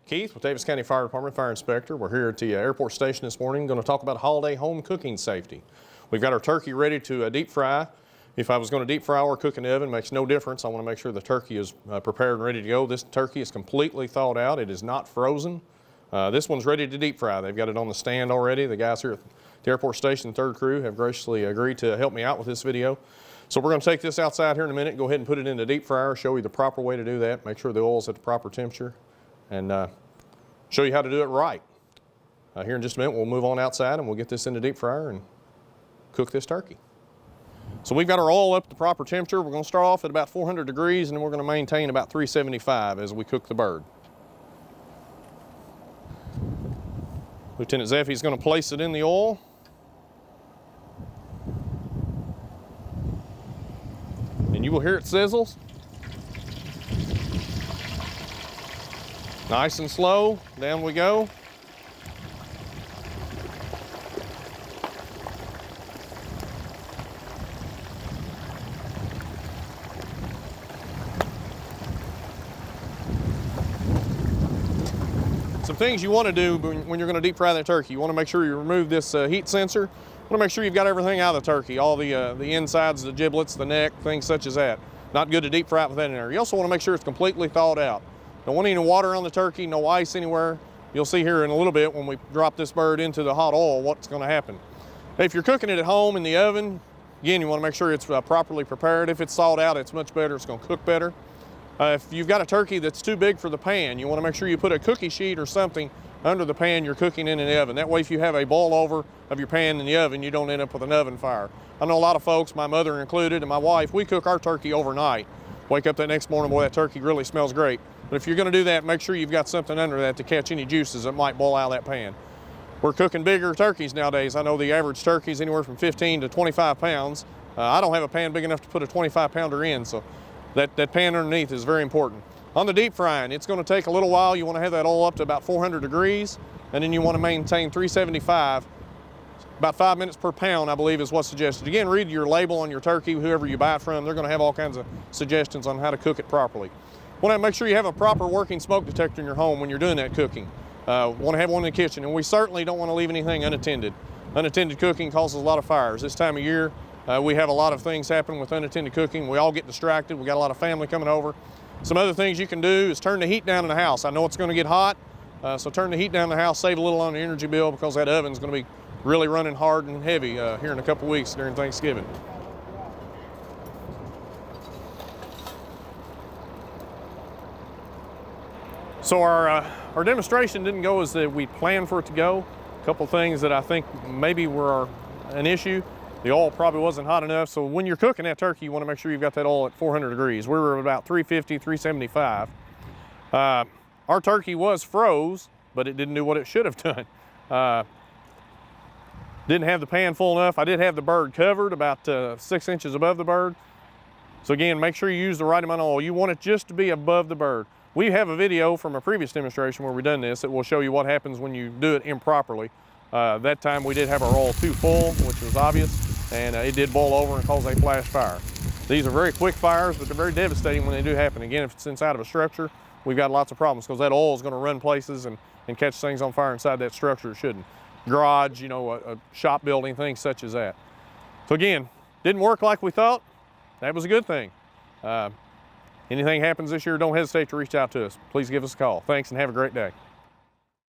Keith with Daviess County Fire Department, Fire Inspector. We're here at the airport station this morning going to talk about holiday home cooking safety. We've got our turkey ready to deep fry. If I was going to deep fry or cook in the oven, makes no difference. I want to make sure the turkey is prepared and ready to go. This turkey is completely thawed out. It is not frozen. This one's ready to deep fry. They've got it on the stand already. The guys here at the airport station, the 3rd crew, have graciously agreed to help me out with this video. So we're going to take this outside here in a minute, go ahead and put it in the deep fryer, show you the proper way to do that, make sure the oil's at the proper temperature, and show you how to do it right. Here in just a minute, we'll move on outside and we'll get this in the deep fryer and cook this turkey. So we've got our oil up at the proper temperature. We're going to start off at about 400 degrees and then we're going to maintain about 375 as we cook the bird. Lieutenant Zeffie's going to place it in the oil. And you will hear it sizzles. Nice and slow, down we go. Some things you want to do when you're going to deep fry that turkey. You want to make sure you remove this heat sensor. You want to make sure you've got everything out of the turkey, all the insides, the giblets, the neck, things such as that. Not good to deep fry it with that in there. You also want to make sure it's completely thawed out. Don't want any water on the turkey, no ice anywhere. You'll see here in a little bit when we drop this bird into the hot oil what's going to happen. If you're cooking it at home in the oven, again, you want to make sure it's properly prepared. If it's thawed out, it's much better. It's going to cook better. If you've got a turkey that's too big for the pan, you want to make sure you put a cookie sheet or something under the pan you're cooking in the oven. That way, if you have a boil over of your pan in the oven, you don't end up with an oven fire. I know a lot of folks, my mother included, and my wife, we cook our turkey overnight. Wake up that next morning, boy, that turkey really smells great. But if you're going to do that, make sure you've got something under that to catch any juices that might boil out of that pan. We're cooking bigger turkeys nowadays. I know the average turkey is anywhere from 15 to 25 pounds. I don't have a pan big enough to put a 25-pounder in, so that pan underneath is very important. On the deep frying, it's going to take a little while. You want to have that oil up to about 400 degrees, and then you want to maintain 375. About 5 minutes per pound, I believe, is what's suggested. Again, read your label on your turkey, whoever you buy it from. They're going to have all kinds of suggestions on how to cook it properly. Want to make sure you have a proper working smoke detector in your home when you're doing that cooking. Want to have one in the kitchen, and we certainly don't want to leave anything unattended. Unattended cooking causes a lot of fires. This time of year, we have a lot of things happen with unattended cooking. We all get distracted. We got a lot of family coming over. Some other things you can do is turn the heat down in the house. I know it's going to get hot, so turn the heat down in the house, save a little on the energy bill because that oven's going to be really running hard and heavy here in a couple weeks during Thanksgiving. So our demonstration didn't go as we planned for it to go. A couple things that I think maybe were an issue. The oil probably wasn't hot enough, so when you're cooking that turkey, you want to make sure you've got that oil at 400 degrees. We were about 350, 375. Our turkey was froze, but it didn't do what it should have done. Didn't have the pan full enough. I did have the bird covered about 6 inches above the bird. So again, make sure you use the right amount of oil. You want it just to be above the bird. We have a video from a previous demonstration where we done this that will show you what happens when you do it improperly. That time we did have our oil too full, which was obvious, and it did boil over and cause a flash fire. These are very quick fires, but they're very devastating when they do happen. Again, if it's inside of a structure, we've got lots of problems because that oil is going to run places and catch things on fire inside that structure it shouldn't. Garage, you know, a shop building, things such as that. So again, didn't work like we thought. That was a good thing. Anything happens this year, don't hesitate to reach out to us. Please give us a call. Thanks and have a great day.